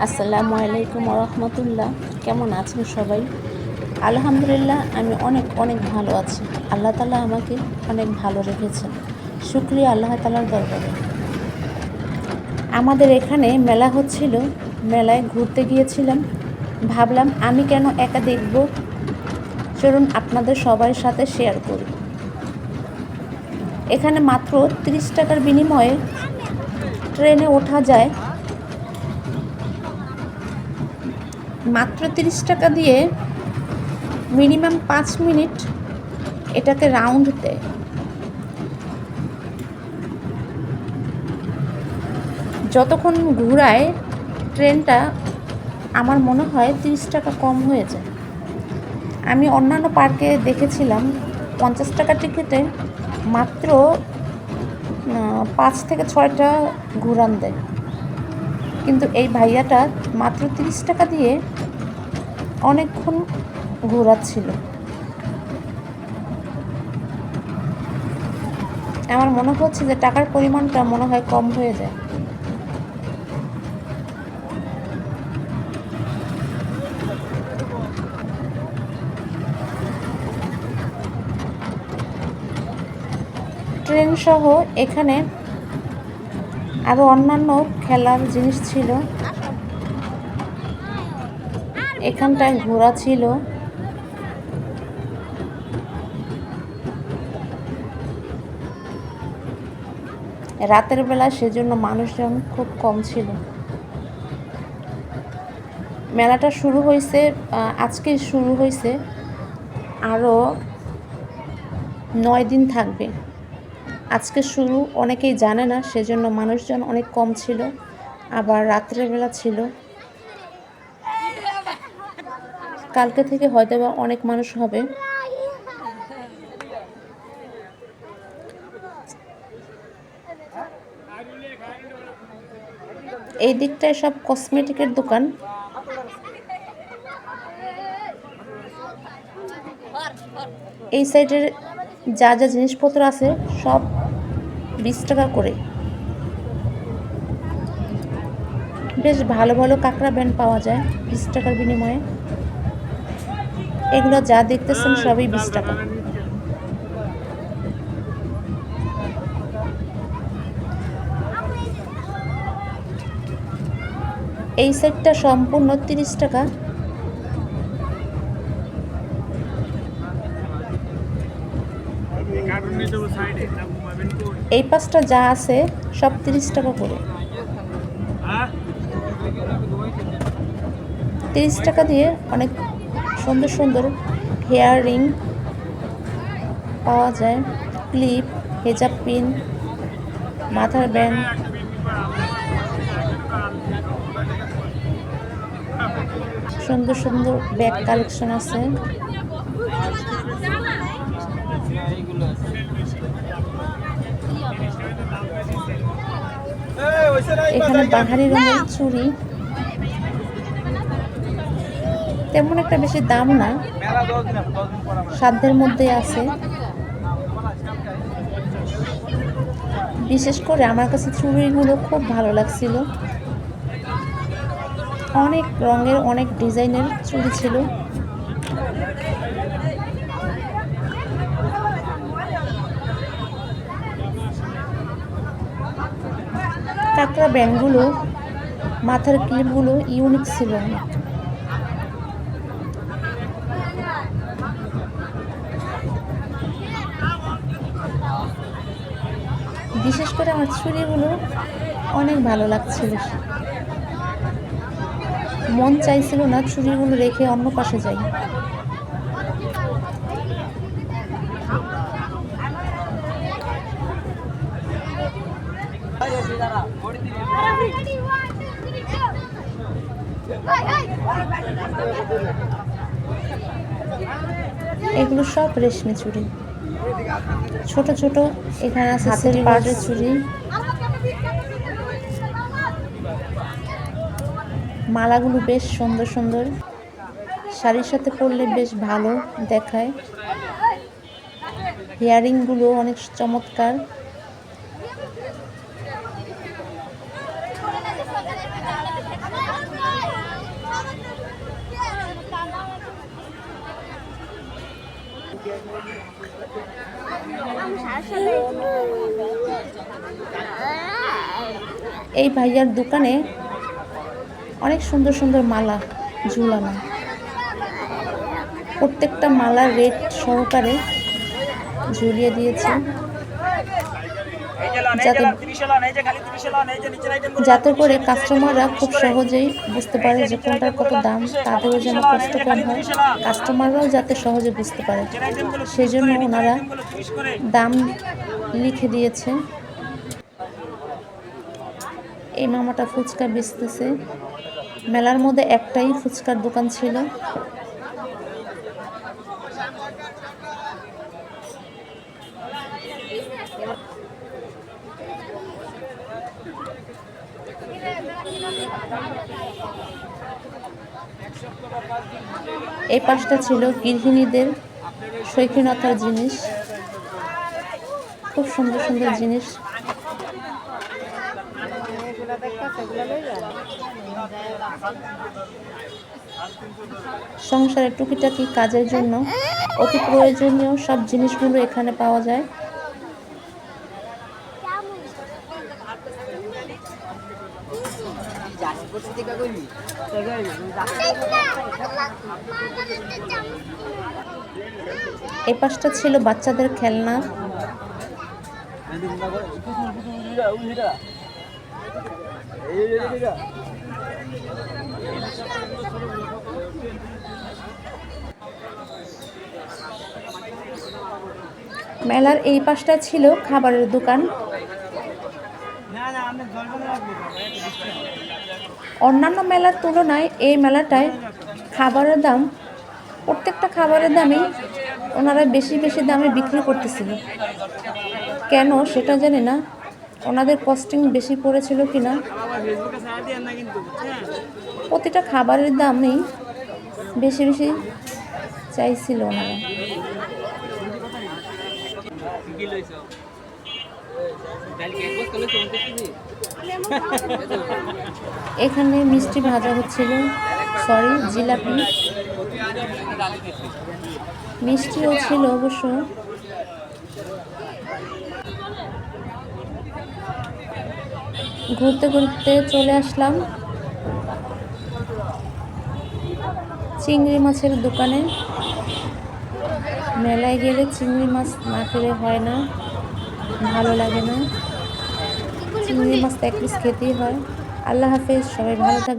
আসসালামু আলাইকুম রহমতুল্লাহ। কেমন আছেন সবাই? আলহামদুলিল্লাহ, আমি অনেক অনেক ভালো আছি। আল্লাহ তাআলা আমাকে অনেক ভালো রেখেছেন। শুকরিয়া আল্লাহ তাআলার দরবারে। আমাদের এখানে মেলা হচ্ছিল, মেলায় ঘুরতে গিয়েছিলাম। ভাবলাম আমি কেন একা দেখব, চলুন আপনাদের সবার সাথে শেয়ার করি। এখানে মাত্র 30 টাকার বিনিময়ে ট্রেনে ওঠা যায়। মাত্র 30 টাকা দিয়ে মিনিমাম 5 মিনিট এটাকে রাউন্ড দেয়। যতক্ষণ ঘুরায় ট্রেনটা, আমার মনে হয় 30 টাকা কম হয়ে যায়। আমি অন্যান্য পার্কে দেখেছিলাম 50 টাকা টিকিটে মাত্র 5 থেকে 6টা ঘুরান দেয়, কিন্তু এই ভাইয়াটা মাত্র 30 টাকা দিয়ে অনেকক্ষণ ঘোরাচ্ছিল। আমার মনে হচ্ছে যে টাকার পরিমাণটা মনে হয় কম হয়ে যায়। ট্রেন সহ এখানে আরও অন্যান্য খেলার জিনিস ছিল। এখানটায় ঘোড়া ছিল। রাতের বেলা সেজন্য মানুষজন খুব কম ছিল। মেলাটা শুরু হয়েছে, আজকে শুরু হয়েছে, আরও 9 দিন থাকবে। আজকে শুরু, অনেকেই জানে না, সেজন্য মানুষজন অনেক কম ছিল। আবার রাত্রের বেলা ছিল। কালকে থেকে হয়তো বা অনেক মানুষ হবে। এই দিকটায় সব কসমেটিকের দোকান। এই সাইডের যা যা জিনিসপত্র আছে সব 20 টাকা করে। বেশ ভালো ভালো কাঁকড়া ব্যান্ড পাওয়া যায় 20 টাকার বিনিময়ে। এগুলো যা দেখতেছেন সবই 20 টাকা। এই সেটটা সম্পূর্ণ 30 টাকা। এই পাশটা যা আছে সব 30 টাকা করে। 30 টাকা দিয়ে অনেক সুন্দর সুন্দর হেয়ার রিং পাওয়া যায়, ক্লিপ, হেজাব পিন, মাথার ব্যান্ড। সুন্দর সুন্দর ব্যাগ কালেকশন আছে। এখানে বাহারি রঙের চুড়ি, তেমন একটা বেশি দাম না, সাধ্যের মধ্যে আছে। বিশেষ করে আমার কাছে চুড়িগুলো খুব ভালো লাগছিল। অনেক রঙের, অনেক ডিজাইনের চুড়ি ছিল। কাঁকড়া ব্যান্ডগুলো, মাথার ক্লিপগুলো ইউনিক ছিল। বিশেষ করে আমার চুড়িগুলো অনেক ভালো লাগছিল। মন চাইছিল না চুড়িগুলো রেখে অন্য পাশে যাই। এগুলো সব রেশমি চুড়ি, ছোট ছোট। এখানে আছে হাতের পাড়ের চুড়ি, মালাগুলো বেশ সুন্দর সুন্দর, শাড়ির সাথে পরলে বেশ ভালো দেখায়। ইয়ারিংগুলো অনেক চমৎকার। এই ভাইয়ার দোকানে অনেক সুন্দর সুন্দর মালা ঝুলানো, প্রত্যেকটা মালার রেট সহকারে ঝুলিয়ে দিয়েছে যাতে করে কাস্টমাররা খুব সহজেই বুঝতে পারে যে কোনটার কত দাম, তাদেরও যেন কষ্ট কম হয়, কাস্টমাররাও যাতে সহজে বুঝতে পারে, সেই জন্য ওনারা দাম লিখে দিয়েছে। এই মামাটা ফুচকা বেচতেছে। মেলার মধ্যে একটাই ফুচকার দোকান ছিল। এই পাশটা ছিল গৃহিণীদের শৌখিনতার জিনিস, খুব সুন্দর সুন্দর জিনিস। সংসারের টুকিটাকি কাজের জন্য অতি প্রয়োজনীয় সব জিনিসগুলো এখানে পাওয়া যায়। এই পাশটা ছিল বাচ্চাদের খেলনা। মেলার এই পাশটা ছিল খাবারের দোকান। অন্যান্য মেলার তুলনায় এই মেলাটায় খাবারের দাম, প্রত্যেকটা খাবারের দামই ওনারা বেশি বেশি দামে বিক্রি করতেছিল। কেন সেটা জানি না, ওনাদের কস্টিং বেশি পড়েছিল কিনা, প্রতিটা খাবারের দামই বেশি বেশি চাইছিল ওনারা। এখানে মিষ্টি ভাজা হচ্ছিল, সরি জিলাপি, মিষ্টিও ছিল অবশ্য। ঘুরতে ঘুরতে চলে আসলাম চিংড়ি মাছের দোকানে। মেলায় গেলে চিংড়ি মাছ না খেলে হয় না, ভালো লাগে না। চিংড়ি মাছ এক পিস খেতেই হয়। আল্লাহ হাফেজ, সবাই ভালো থাকবে।